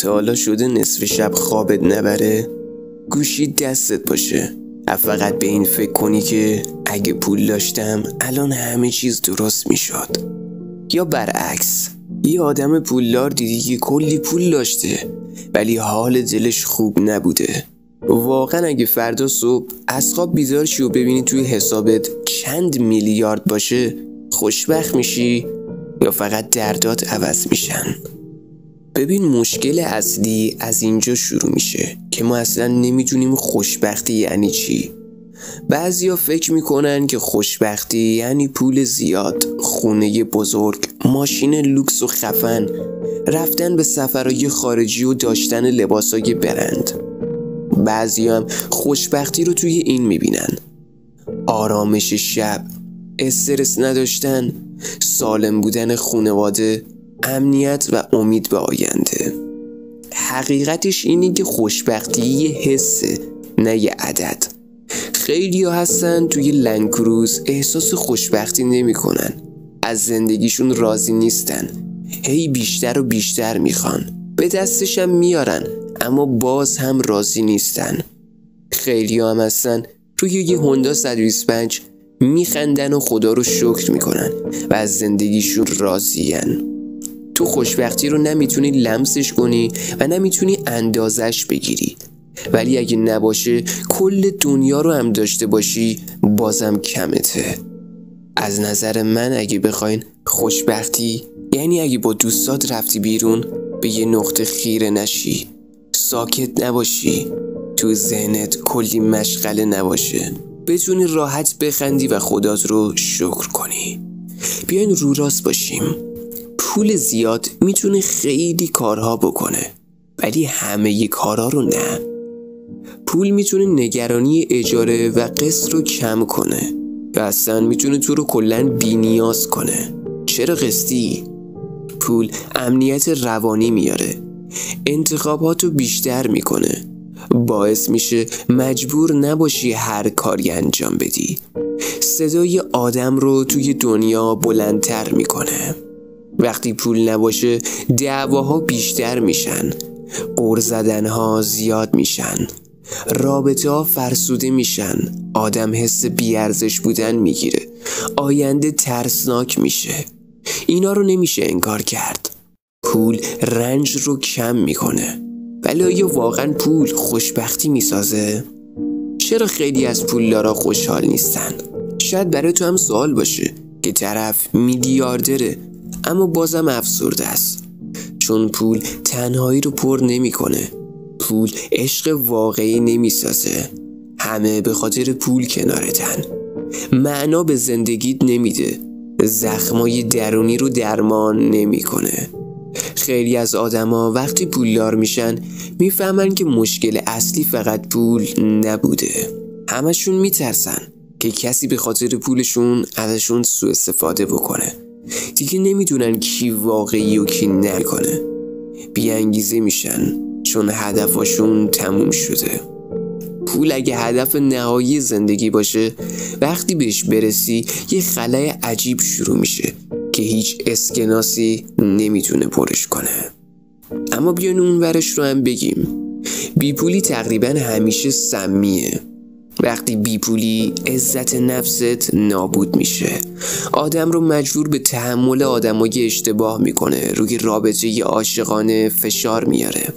تا حالا شده نصف شب خوابت نبره؟ گوشی دستت باشه، فقط به این فکر کنی که اگه پول داشتم الان همه چیز درست میشد. یا برعکس، یه آدم پولدار دیدی که کلی پول داشته ولی حال دلش خوب نبوده. واقعا اگه فردا صبح از خواب بیدار شی و ببینی توی حسابت چند میلیارد باشه خوشبخت میشی یا فقط دردات عوض میشن؟ ببین، مشکل اصلی از اینجا شروع میشه که ما اصلا نمیدونیم خوشبختی یعنی چی. بعضیا فکر میکنن که خوشبختی یعنی پول زیاد، خونه بزرگ، ماشین لوکس و خفن، رفتن به سفرهای خارجی و داشتن لباسای برند. بعضیا هم خوشبختی رو توی این میبینن: آرامش شب، استرس نداشتن، سالم بودن خانواده، امنیت و امید به آینده. حقیقتش اینه که خوشبختی یه حسه، نه یه عدد. خیلی ها هستن توی لنگکروز احساس خوشبختی نمی کنن، از زندگیشون راضی نیستن، هی بیشتر و بیشتر میخوان، به دستشم میارن اما باز هم راضی نیستن. خیلی ها هم هستن توی یه هوندا 125 میخندن و خدا رو شکر میکنن و از زندگیشون راضین. تو خوشبختی رو نمیتونی لمسش کنی و نمیتونی اندازش بگیری، ولی اگه نباشه کل دنیا رو هم داشته باشی بازم کمته. از نظر من اگه بخواین خوشبختی یعنی اگه با دوستات رفتی بیرون به یه نقطه خیره نشی، ساکت نباشی، تو ذهنت کلی مشغله نباشه، بتونی راحت بخندی و خدات رو شکر کنی. بیاین رو راست باشیم، پول زیاد میتونه خیلی کارها بکنه ولی همه کارها رو نه. پول میتونه نگرانی اجاره و قسط رو کم کنه و اصلا میتونه تو رو کلاً بی‌نیاز کنه. چرا قسطی؟ پول امنیت روانی میاره، انتخاباتو بیشتر میکنه، باعث میشه مجبور نباشی هر کاری انجام بدی، صدای آدم رو توی دنیا بلندتر میکنه. وقتی پول نباشه دعواها بیشتر میشن، غر زدنها زیاد میشن، رابطه ها فرسوده میشن، آدم حس بیارزش بودن میگیره، آینده ترسناک میشه. اینا رو نمیشه انکار کرد. پول رنج رو کم میکنه، ولی آیا واقعا پول خوشبختی میسازه؟ چرا خیلی از پولدارا خوشحال نیستن؟ شاید برای تو هم سوال باشه که طرف میلیاردره اما بازم افسرده است، چون پول تنهایی رو پر نمیکنه. پول عشق واقعی نمیسازه. همه به خاطر پول کنارتن، معنا به زندگیت نمیده، زخمای درونی رو درمان نمیکنه. خیلی از آدما وقتی پولدار میشن میفهمن که مشکل اصلی فقط پول نبوده. همشون میترسن که کسی به خاطر پولشون ازشون سوء استفاده بکنه. دیگه نمیدونن کی واقعی و کی نکنه. بی‌انگیزه میشن چون هدفشون تموم شده. پول اگه هدف نهایی زندگی باشه، وقتی بهش برسی یه خلای عجیب شروع میشه که هیچ اسکناسی نمیتونه پرش کنه. اما بیاین اون ورش رو هم بگیم، بیپولی تقریبا همیشه سمیه. وقتی بیپولی عزت نفست نابود میشه، آدم رو مجبور به تحمل آدمای اشتباه میکنه، روی رابطه عاشقانه فشار میاره،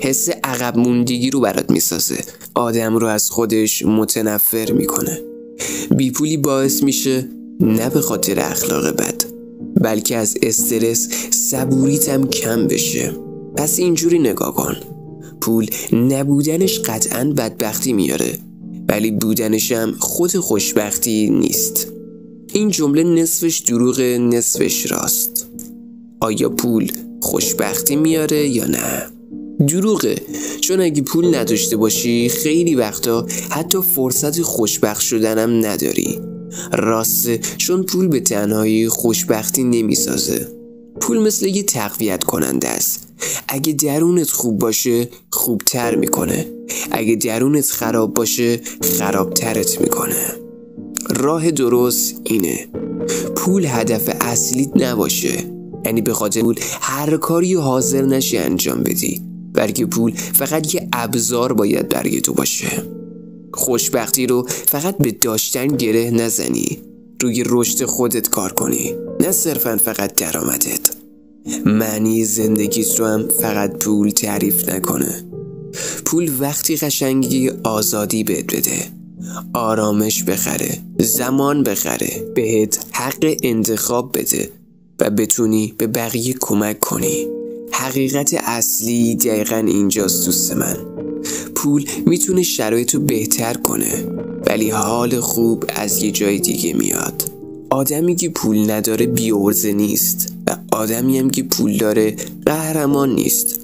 حس عقب موندگی رو برات میسازه، آدم رو از خودش متنفر میکنه. بیپولی باعث میشه نه به خاطر اخلاق بد بلکه از استرس صبوریت هم کم بشه. پس اینجوری نگاه کن، پول نبودنش قطعاً بدبختی میاره ولی بودنش هم خود خوشبختی نیست. این جمله نصفش دروغ نصفش راست. آیا پول خوشبختی میاره یا نه؟ دروغه، چون اگه پول نداشته باشی خیلی وقتا حتی فرصت خوشبخت شدنم نداری. راسته، چون پول به تنهایی خوشبختی نمیسازه. پول مثل یه تقویت کننده است. اگه درونت خوب باشه خوبتر میکنه، اگه درونت خراب باشه خرابترت میکنه. راه درست اینه، پول هدف اصلیت نباشه، یعنی به خاطر پول هر کاری حاضر نشی انجام بدی. بلکه پول فقط یه ابزار باید برای تو باشه. خوشبختی رو فقط به داشتن گره نزنی، روی رشد خودت کار کنی، نه صرفاً فقط درآمدت. معنی زندگیت رو هم فقط پول تعریف نکنه. پول وقتی قشنگی آزادی بهت بده، آرامش بخره، زمان بخره، بهت حق انتخاب بده و بتونی به بقیه کمک کنی. حقیقت اصلی دقیقاً اینجاست دوست من. پول میتونه شرایطو بهتر کنه، ولی حال خوب از یه جای دیگه میاد. آدمی که پول نداره بی‌عرضه نیست و آدمی هم که پول داره قهرمان نیست.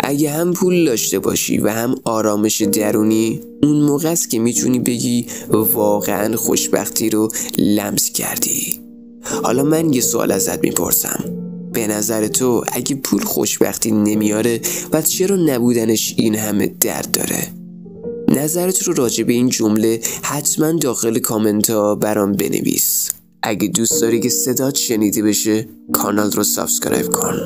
اگه هم پول داشته باشی و هم آرامش درونی، اون موقع است که میتونی بگی واقعا خوشبختی رو لمس کردی. حالا من یه سوال ازت میپرسم، به نظر تو اگه پول خوشبختی نمیاره و چرا نبودنش این همه درد داره؟ نظرت رو راجع به این جمله حتما داخل کامنت ها برام بنویس. اگه دوست داری که صدات شنیده بشه کانال رو سابسکرایب کن.